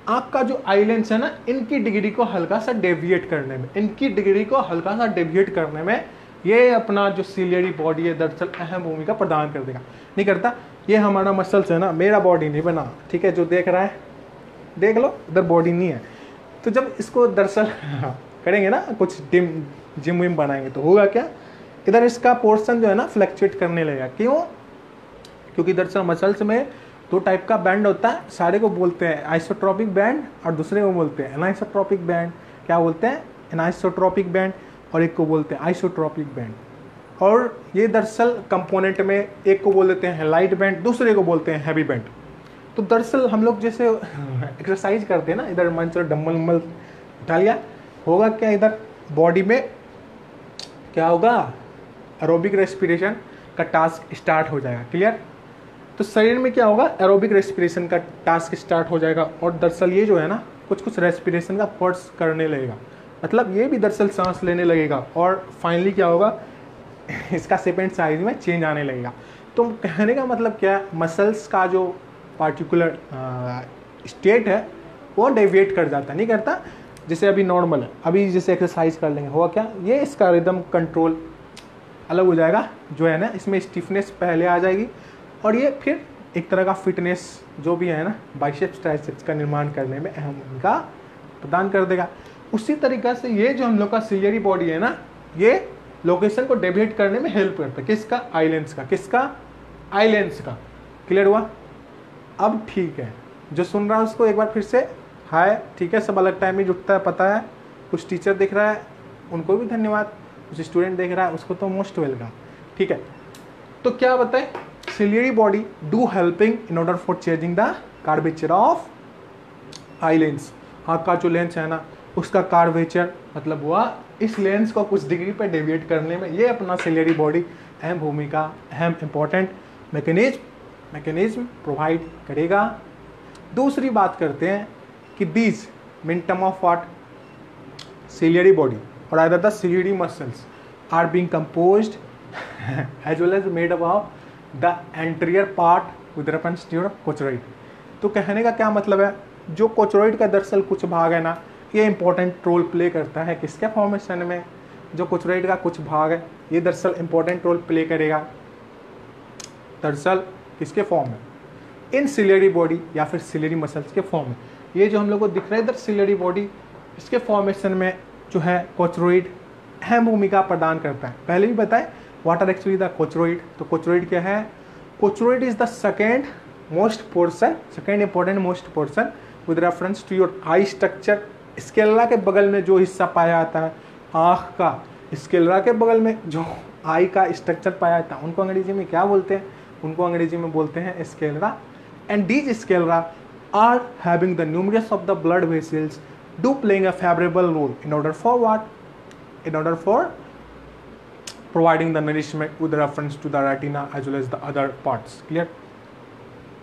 आँख का जो आई लेंस है ना, इनकी डिग्री को हल्का सा डेविएट करने में, इनकी डिग्री को हल्का सा डेविएट करने में ये अपना जो सिलियरी बॉडी है दरअसल अहम भूमिका प्रदान कर देगा। नहीं करता, ये हमारा मसल्स है ना, मेरा बॉडी नहीं बना, ठीक है, जो देख रहा है देख लो, इधर बॉडी नहीं है, तो जब इसको दरअसल करेंगे ना, कुछ जिम विम बनाएंगे तो होगा क्या, इधर इसका पोर्शन जो है ना फ्लक्चुएट करने लगेगा। क्यों? क्योंकि दरअसल मसल्स में दो टाइप का बैंड होता है, सारे को बोलते हैं आइसोट्रोपिक बैंड और दूसरे को बोलते हैं एनाइसोट्रोपिक बैंड। क्या बोलते हैं? एनाइसोट्रोपिक बैंड, और एक को बोलते हैं आइसोट्रोपिक बैंड। और ये दरअसल कंपोनेंट में एक को बोल देते हैं लाइट बैंड, दूसरे को बोलते हैं हैवी बैंड। तो दरअसल हम लोग जैसे एक्सरसाइज करते हैं ना, इधर मान चलो डम्बल वम्बल उठा लिया, होगा क्या, इधर बॉडी में क्या होगा, एरोबिक रेस्पिरेशन का टास्क स्टार्ट हो जाएगा। क्लियर? तो शरीर में क्या होगा, एरोबिक रेस्पिरेशन का टास्क स्टार्ट हो जाएगा, और दरअसल ये जो है ना कुछ कुछ रेस्पिरेशन का फोर्स करने लगेगा, मतलब ये भी दरअसल सांस लेने लगेगा, और फाइनली क्या होगा, इसका शेप एंड साइज में चेंज आने लगेगा। तो कहने का मतलब क्या है, मसल्स का जो पार्टिकुलर स्टेट है वो डेविएट कर जाता है, नहीं करता। जैसे अभी नॉर्मल है, अभी जैसे एक्सरसाइज कर लेंगे, होगा क्या, ये इसका रिदम कंट्रोल अलग हो जाएगा, जो है ना इसमें स्टिफनेस पहले आ जाएगी, और ये फिर एक तरह का फिटनेस जो भी है ना बाइसेप्स ट्राइसेप्स का निर्माण करने में अहम भूमिका प्रदान कर देगा। उसी तरीक़े से ये जो हम लोग का सिलियरी बॉडी है ना, ये लोकेशन को डेविएट करने में हेल्प करता है। किसका? आई लेंस का। किसका? आई लेंस का। क्लियर हुआ? अब ठीक है, जो सुन रहा है उसको एक बार फिर से हाय, ठीक है, सब अलग टाइम में जुटता है, पता है, कुछ टीचर देख रहा है उनको भी धन्यवाद, कुछ स्टूडेंट देख रहा है उसको तो मोस्ट वेलकम। ठीक है, तो क्या बताए, ciliary body do helping in order for changing the curvature of eye lens. आँख का जो लेंस है ना उसका कर्वेचर मतलब हुआ इस लेंस को कुछ डिग्री पर डेविएट करने में ये अपना सिलियरी बॉडी अहम भूमिका, अहम इंपॉर्टेंट मैकेनिज्म प्रोवाइड करेगा। दूसरी बात करते हैं कि these mean term of what, ciliary body और either the ciliary muscles are being composed as well as made up of the anterior part with reference to your choroid. तो कहने का क्या मतलब है, जो कोचरॉइड का दरअसल कुछ भाग है ना, ये इंपॉर्टेंट रोल प्ले करता है किसके फॉर्मेशन में, जो कोचरॉइड का कुछ भाग है ये दरअसल इंपॉर्टेंट रोल प्ले करेगा दरअसल किसके फॉर्म में, इन सिलियरी बॉडी या फिर सिलियरी मसल्स के फॉर्म में। ये जो हम लोग को दिख रहा है इधर सिलियरी बॉडी, इसके फॉर्मेशन में जो है कोचरॉइड अहम भूमिका प्रदान करता है। पहले भी बताएं what are actually the choroid. तो कोचरॉइड क्या है, choroid is the second important most portion with reference to your eye structure. Sclera के बगल में जो हिस्सा पाया जाता है आँख का, स्केलरा के बगल में जो आई का स्ट्रक्चर पाया जाता है उनको अंग्रेजी में क्या बोलते हैं, उनको अंग्रेजी में बोलते हैं sclera. And these sclera are having the numerous of the blood vessels do playing a favourable role in order for what, in order for providing the nourishment with reference to the retina as well as the other parts. Clear?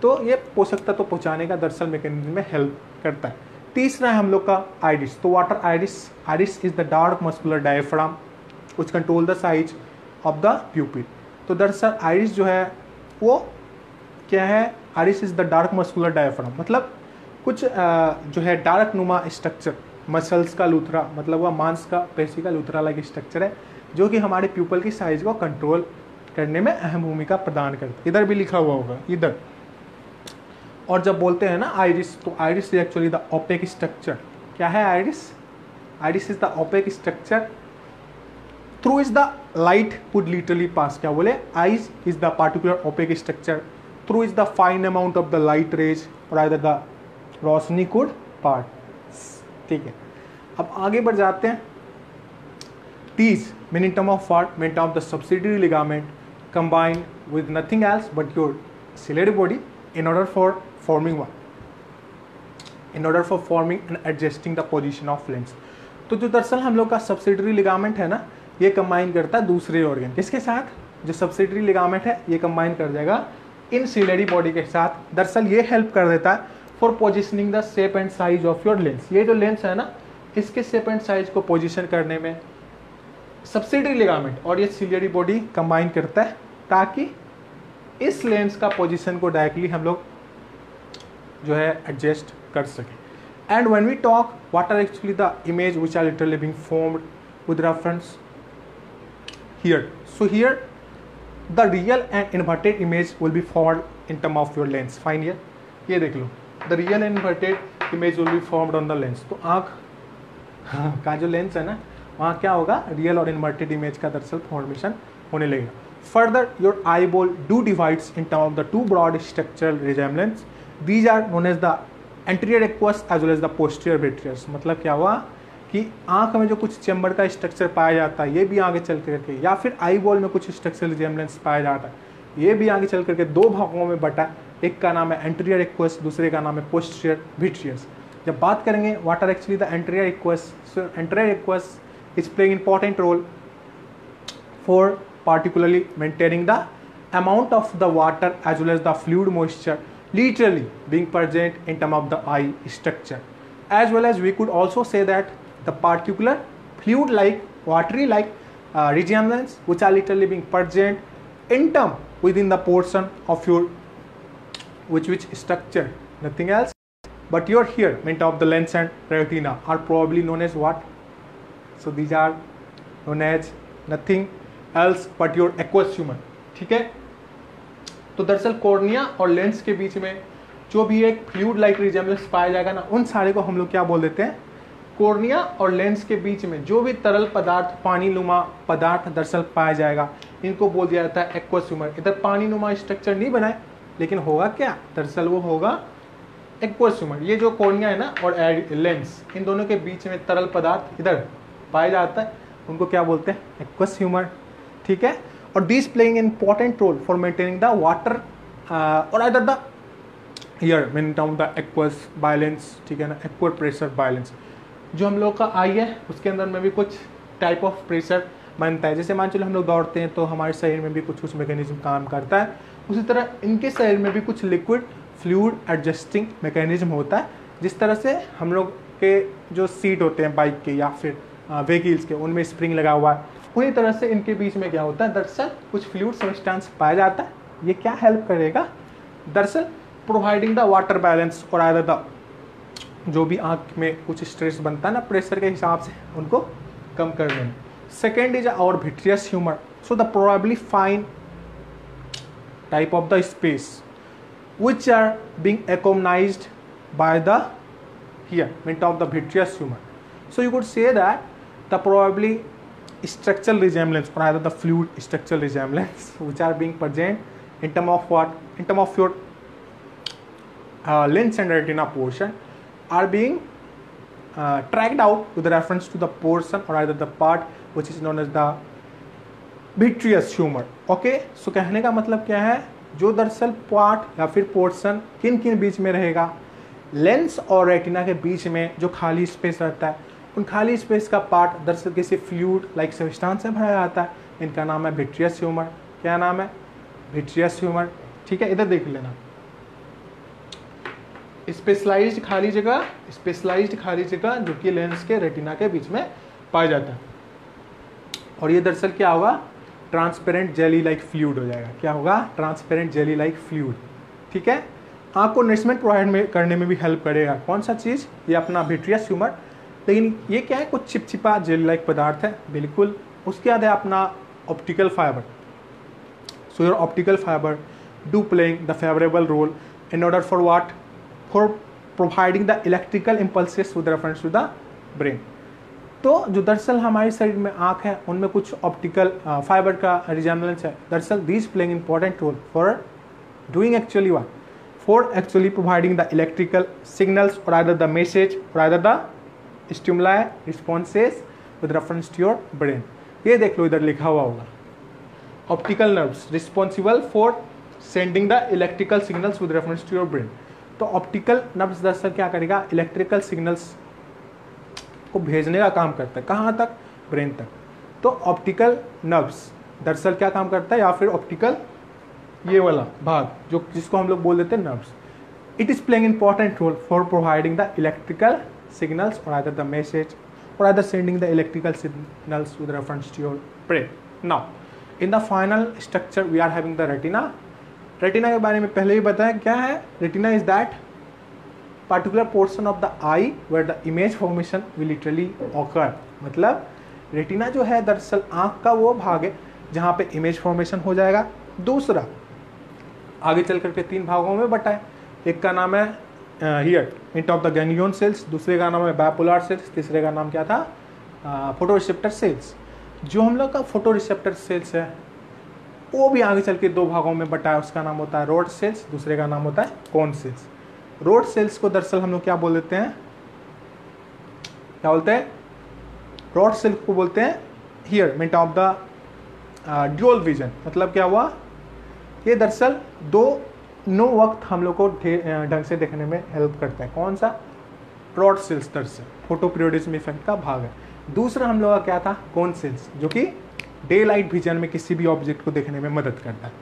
तो ये पोषक तत्व पहुँचाने का दरअसल mechanism में help करता है। तीसरा है हम लोग का आइरिस। तो water iris, iris is the dark muscular diaphragm which control the size of the प्यूपिल। तो दरअसल आइरिस जो है वो क्या है, iris is the dark muscular diaphragm, मतलब कुछ जो है डार्क नुमा स्ट्रक्चर, मसल्स का लूथरा, मतलब वह मांस का पेशी का लूथरा लाइक स्ट्रक्चर है जो कि हमारे प्यूपल की साइज को कंट्रोल करने में अहम भूमिका प्रदान करता है। इधर भी लिखा हुआ होगा इधर। और जब बोलते हैं ना आइरिस, तो iris is actually the opaque structure. क्या है iris? Iris is the opaque structure through is the light could literally pass. क्या बोले, eyes is the particular opaque structure through is the fine amount of the light rays और either the रोशनी could part. ठीक है, अब आगे बढ़ जाते हैं। These mean term of what? Mean term of the subsidiary ligament combined with nothing else but your ciliary body in order for forming what? In order for forming and adjusting the position of lens. तो जो दरअसल हम लोग का subsidiary ligament है ना, ये combine करता है दूसरे ऑर्गन किसके साथ, जो सब्सिडरी लिगामेंट है ये कंबाइन कर जाएगा इन सिलेरी बॉडी के साथ। दरअसल ये हेल्प कर देता है for positioning the shape and size of your lens. ये जो लेंस है ना, इसके शेप एंड साइज को पोजिशन करने में सब्सिडरी लिगामेंट और ये सिलेरी बॉडी कंबाइन करता है, ताकि इस लेंस का पोजिशन को डायरेक्टली हम लोग जो है एडजस्ट कर सकें। And when we talk what are actually the image which are literally being formed with reference here, so here the real and inverted image will be formed in term of your lens. Fine here, ये देख लो, the real and inverted image will be formed on the lens. तो आँख का जो lens है ना, वहाँ क्या होगा, रियल और इन्वर्टेड इमेज का दरअसल फॉर्मेशन होने लगेगा। Further your eye ball do divides in term of the two broad structural resemblance, these are known as the anterior aqueous as well as the posterior vitreous. मतलब क्या हुआ कि आंख में जो कुछ चैम्बर का स्ट्रक्चर पाया जाता है, ये भी आगे चल करके, या फिर आई बॉल में कुछ स्ट्रक्चरल रिजेम्बलेंस पाया जाता है, ये भी आगे चल करके दो भागों में बटा, एक का नाम है एंटीरियर एक्वस, दूसरे का नाम है पोस्टीरियर विट्रियस। जब बात करेंगे what are actually the anterior aqueous, so anterior aqueous is playing important role for particularly maintaining the amount of the water as well as the fluid moisture literally being present in term of the eye structure, as well as we could also say that the particular fluid like watery like resemblance which are literally being present in term within the portion of your which structure, nothing else but your here meant of the lens and retina are probably known as what. So these are known as nothing else but your aqueous humor, ठीक है। तो दरअसल cornea और lens के बीच में जो भी एक फ्लूइड लाइक रिजेम्बलेंस पाया जाएगा ना, उन सारे को हम लोग क्या बोल देते हैं, कॉर्निया और लेंस के बीच में जो भी तरल पदार्थ, पानी नुमा पदार्थ दरअसल पाया जाएगा, इनको बोल दिया जाता है एक्वस ह्यूमर। इधर पानी नुमा स्ट्रक्चर नहीं बनाए, लेकिन होगा क्या, दरअसल वो होगा एक्वस ह्यूमर। ये जो कॉर्निया है ना और लेंस, इन दोनों के बीच में तरल पदार्थ इधर पाया जाता है, उनको क्या बोलते हैं, एक्वस ह्यूमर, ठीक है। और this playing important role for maintaining the water और other the here mean down the aqueous balance, ठीक है ना, एक्वस प्रेशर बैलेंस। जो हम लोग का आई है उसके अंदर में भी कुछ टाइप ऑफ प्रेशर बनता है, जैसे मान चलो हम लोग दौड़ते हैं तो हमारे शरीर में भी कुछ मैकेनिज्म काम करता है, उसी तरह इनके शरीर में भी कुछ लिक्विड फ्लूइड एडजस्टिंग मैकेनिज्म होता है। जिस तरह से हम लोग के जो सीट होते हैं बाइक के या फिर व्हीकल्स के, उनमें स्प्रिंग लगा हुआ है, उसी तरह से इनके बीच में क्या होता है, दरअसल कुछ फ्लूइड सब्सटेंस पाया जाता है। ये क्या हेल्प करेगा, दरअसल प्रोवाइडिंग द वाटर बैलेंस और आदर द जो भी आँख में कुछ स्ट्रेस बनता है ना प्रेशर के हिसाब से, उनको कम करने में। Second is our vitreous humour, so the probably fine type of the space which are being accompanied by the here meant of the vitreous humor. So you could say that the probably structural resemblance or either the fluid structural resemblance which are being present in term of what, in term of your lens and retina portion are being tracked out with reference to the portion or either the part which is known as the vitreous humor. Okay, so कहने का मतलब क्या है, जो दरअसल part या फिर portion किन किन बीच में रहेगा, लेंस और रेटिना के बीच में जो खाली स्पेस रहता है, उन खाली स्पेस का पार्ट दरअसल किसी फ्लूइड लाइक सब्सटेंस से भरा जाता है, इनका नाम है विट्रियस ह्यूमर। क्या नाम है, विट्रियस ह्यूमर, ठीक है। इधर देख लेना, स्पेशलाइज्ड खाली जगह, स्पेशलाइज्ड खाली जगह जो कि लेंस के रेटिना के बीच में पाया जाता है। और ये दरअसल क्या होगा, ट्रांसपेरेंट जेली लाइक फ्लूइड हो जाएगा। क्या होगा, ट्रांसपेरेंट जेली लाइक फ्लूइड, ठीक है। आँख को नरिशमेंट प्रोवाइड करने में भी हेल्प करेगा। कौन सा चीज़, ये अपना विट्रियस ह्यूमर। लेकिन ये क्या है, कुछ चिपचिपा जेली लाइक पदार्थ है, बिल्कुल। उसके बाद है अपना optical fibre. So your optical fibre do playing the favourable role in order for what, for providing the electrical impulses with reference to the brain. तो जो दरअसल हमारे शरीर में आँख है, उनमें कुछ ऑप्टिकल फाइबर का रिजेम्बलेंस है। दरअसल these playing important role for doing actually what, for actually providing the electrical signals और आइदर द मैसेज और either the stimuli responses with reference to your brain. ये देख लो, इधर लिखा हुआ होगा, optical nerves responsible for sending the electrical signals with reference to your brain. तो ऑप्टिकल नर्व्स दरअसल क्या करेगा, इलेक्ट्रिकल सिग्नल्स को भेजने का काम करता है, कहाँ तक, ब्रेन तक। तो ऑप्टिकल नर्व्स दरअसल क्या काम करता है, या फिर ऑप्टिकल ये वाला भाग जो जिसको हम लोग बोल देते हैं nerves, it is playing important role for providing the electrical signals or either the message or either sending the electrical signals with reference to your brain. Now in the final structure we are having the retina. retina के बारे में पहले ही बताया क्या है, retina is that particular portion of the eye where the image formation will literally occur. मतलब retina जो है दरअसल आँख का वो भाग है जहाँ पे इमेज फॉर्मेशन हो जाएगा। दूसरा आगे चल करके 3 भागों में बटा है, एक का नाम है here int of the ganglion cells, दूसरे का नाम है बाइपोलर सेल्स, तीसरे का नाम क्या था, फोटोरिसेप्टर सेल्स। जो हम लोग का फोटोरिसेप्टर सेल्स है वो भी आगे चल के 2 भागों में बटा है, उसका नाम होता है रोड सेल्स, दूसरे का नाम होता है कोन सेल्स। रोड सेल्स को दरअसल हम लोग क्या बोल देते हैं, क्या बोलते हैं, रोड सेल को बोलते हैं here mint of the dual vision. मतलब क्या हुआ, ये दरअसल नो वक्त हम लोग को ढंग से देखने में हेल्प करता है। कौन सा, रॉड सेल्स दरअसल फोटो पीरियोडिज्म इफेक्ट का भाग है। दूसरा हम लोग का क्या था, कोन सेल्स, जो कि डे लाइट विजन में किसी भी ऑब्जेक्ट को देखने में मदद करता है।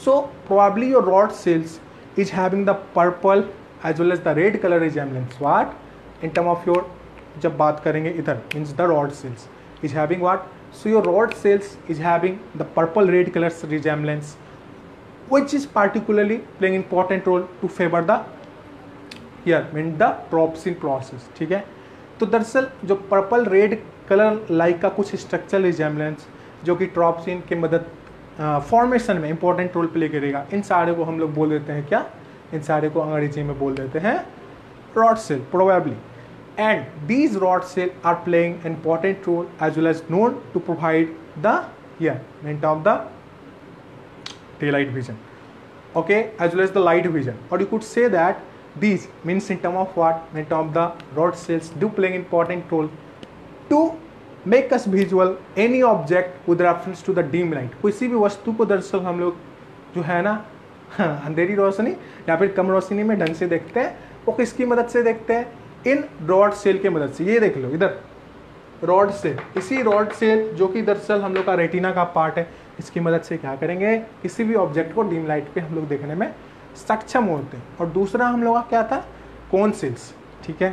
So probably your rod cells is having the purple as well as the red colour resemblance what in term of your, जब बात करेंगे इधर means the rod cells is having what, so your rod cells is having the purple red colour resemblance which is particularly playing important role to favor the here mean the tropsin process। ठीक है, तो दरअसल जो purple red colour like का कुछ structural resemblance जो कि ट्रॉप्सिन की मदद फॉर्मेशन में इंपॉर्टेंट रोल प्ले करेगा, इन सारे को हम लोग बोल देते हैं क्या, इन सारे को अंग्रेजी में बोल देते हैं rod cell probably. And these rod cell are playing important role as well as known to provide the here mean of the daylight vision, okay, as well as the light vision, or you could say that these means in term of what, in term of the rod cells do play an important role to make us visual any object with reference to the dim light। किसी भी वस्तु को दरअसल हम लोग जो है ना अंधेरी रोशनी या फिर कम रोशनी में ढंग से देखते हैं, वो किसकी मदद से देखते हैं, इन रॉड सेल की मदद से। ये देख लो इधर रॉड सेल, इसी रॉड सेल जो कि दरअसल हम लोग का रेटिना का पार्ट है, इसकी मदद से क्या करेंगे, किसी भी ऑब्जेक्ट को डिम लाइट पे हम लोग देखने में सक्षम होते हैं। और दूसरा हम लोग का क्या था, कोन सेल्स। ठीक है,